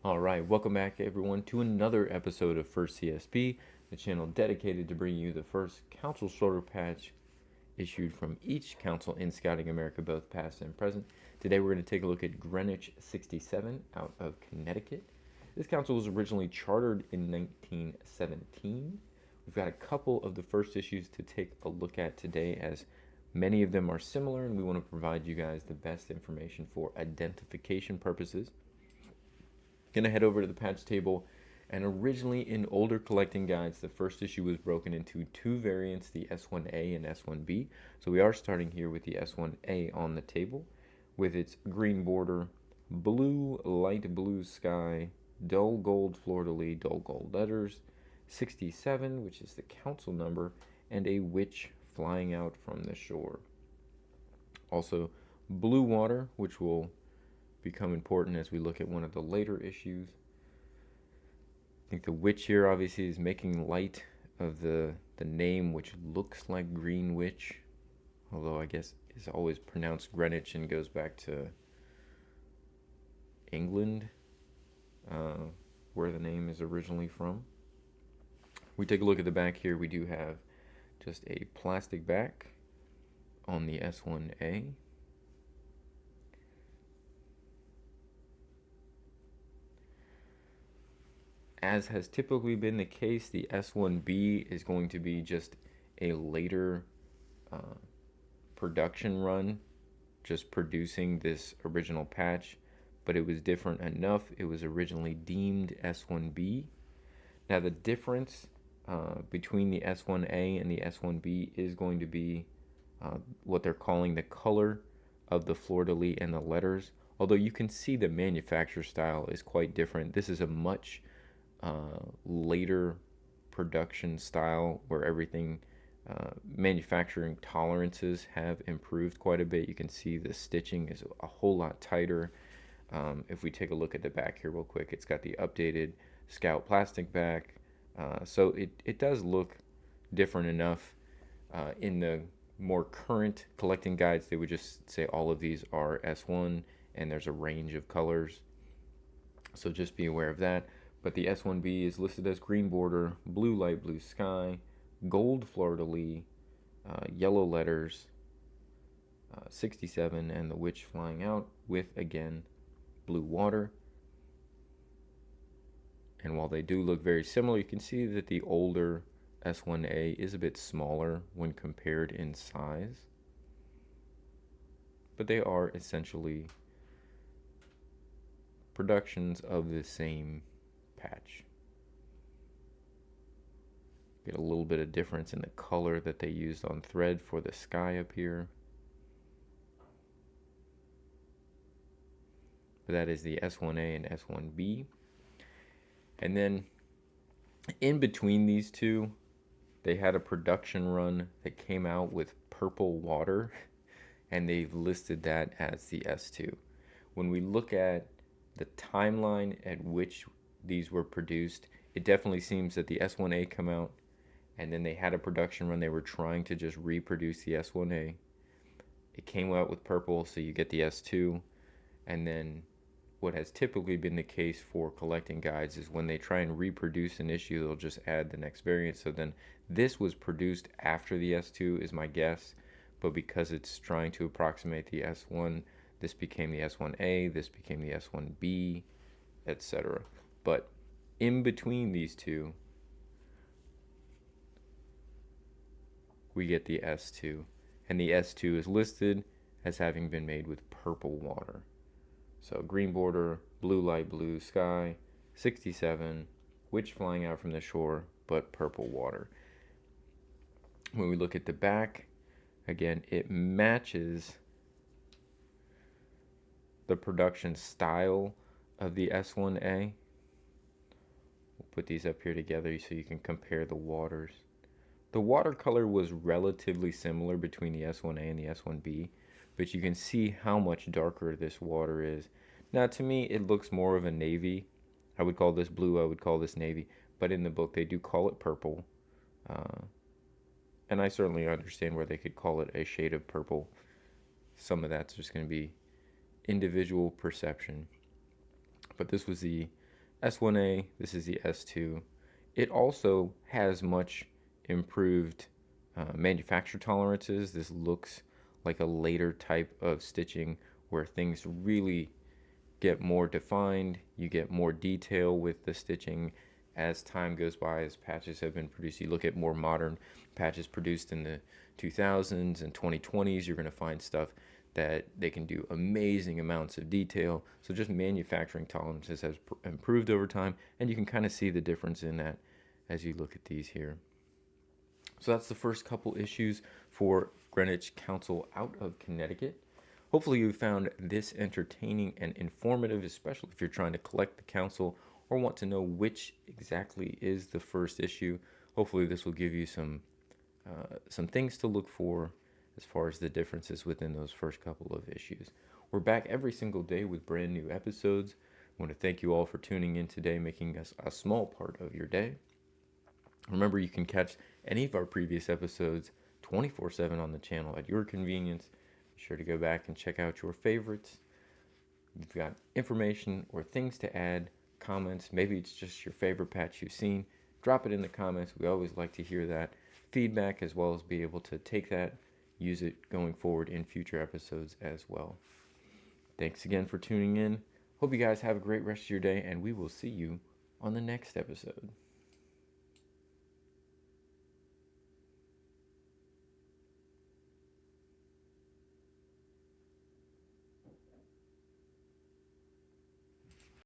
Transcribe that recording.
All right, welcome back everyone to another episode of First CSP, the channel dedicated to bringing you the first council shoulder patch issued from each council in Scouting America, both past and present. Today we're going to take a look at Greenwich 67 out of Connecticut. This council was originally chartered in 1917. We've got a couple of the first issues to take a look at today, as many of them are similar, and we want to provide you guys the best information for identification purposes. Gonna head over to the patch table, and originally in older collecting guides, the first issue was broken into two variants, the S1A and S1B. So we are starting here with the S1A on the table, with its green border, blue, light blue sky, dull gold fleur-de-lis, dull gold letters, 67, which is the council number, and a witch flying out from the shore. Also, blue water, which will become important as we look at one of the later issues. I think the witch here obviously is making light of the name, which looks like Greenwich, although I guess is always pronounced Greenwich and goes back to England, where the name is originally from. We take a look at the back here. We do have just a plastic back on the S1A. As has typically been the case, the S1B is going to be just a later production run, just producing this original patch, but it was different enough. It was originally deemed S1B. Now the difference between the S1A and the S1B is going to be what they're calling the color of the fleur-de-lis and the letters. Although you can see the manufacture style is quite different. This is a much later production style where everything manufacturing tolerances have improved quite a bit. You can see the stitching is a whole lot tighter. If we take a look at the back here real quick, it's got the updated Scout plastic back, so it does look different enough. In the more current collecting guides, they would just say all of these are S1 and there's a range of colors, so just be aware of that. But the S1B is listed as green border, blue light blue sky, gold fleur-de-lis, yellow letters, 67, and the witch flying out with, again, blue water. And while they do look very similar, you can see that the older S1A is a bit smaller when compared in size. But they are essentially productions of the same patch. Get a little bit of difference in the color that they used on thread for the sky up here. But that is the S1A and S1B. And then in between these two, they had a production run that came out with purple water, and they've listed that as the S2. When we look at the timeline at which these were produced, it definitely seems that the S1A come out, and then they had a production run. They were trying to just reproduce the S1A. It came out with purple, so you get the S2. And then what has typically been the case for collecting guides is when they try and reproduce an issue, they'll just add the next variant. So then this was produced after the S2 is my guess, but because it's trying to approximate the S1, this became the S1A, this became the S1B, etc. But in between these two, we get the S2, and the S2 is listed as having been made with purple water. So green border, blue light blue sky, 67, witch flying out from the shore, but purple water. When we look at the back, again, it matches the production style of the S1A. We'll put these up here together so you can compare the waters. The watercolor was relatively similar between the S1A and the S1B, but you can see how much darker this water is. Now, to me, it looks more of a navy. I would call this blue, I would call this navy, but in the book they do call it purple. And I certainly understand where they could call it a shade of purple. Some of that's just going to be individual perception. But this was the S1A, this is the S2. It also has much improved manufacturer tolerances. This looks like a later type of stitching where things really get more defined. You get more detail with the stitching as time goes by, as patches have been produced. You look at more modern patches produced in the 2000s and 2020s, you're going to find stuff that they can do amazing amounts of detail. So just manufacturing tolerances has improved over time, and you can kind of see the difference in that as you look at these here. So that's the first couple issues for Greenwich Council out of Connecticut. Hopefully you found this entertaining and informative, especially if you're trying to collect the council or want to know which exactly is the first issue. Hopefully this will give you some things to look for as far as the differences within those first couple of issues. We're back every single day with brand new episodes. I want to thank you all for tuning in today, making us a small part of your day. Remember, you can catch any of our previous episodes 24/7 on the channel at your convenience. Be sure to go back and check out your favorites. If you've got information or things to add, comments, maybe it's just your favorite patch you've seen, drop it in the comments. We always like to hear that feedback, as well as be able to take that, use it going forward in future episodes as well. Thanks again for tuning in. Hope you guys have a great rest of your day, and we will see you on the next episode.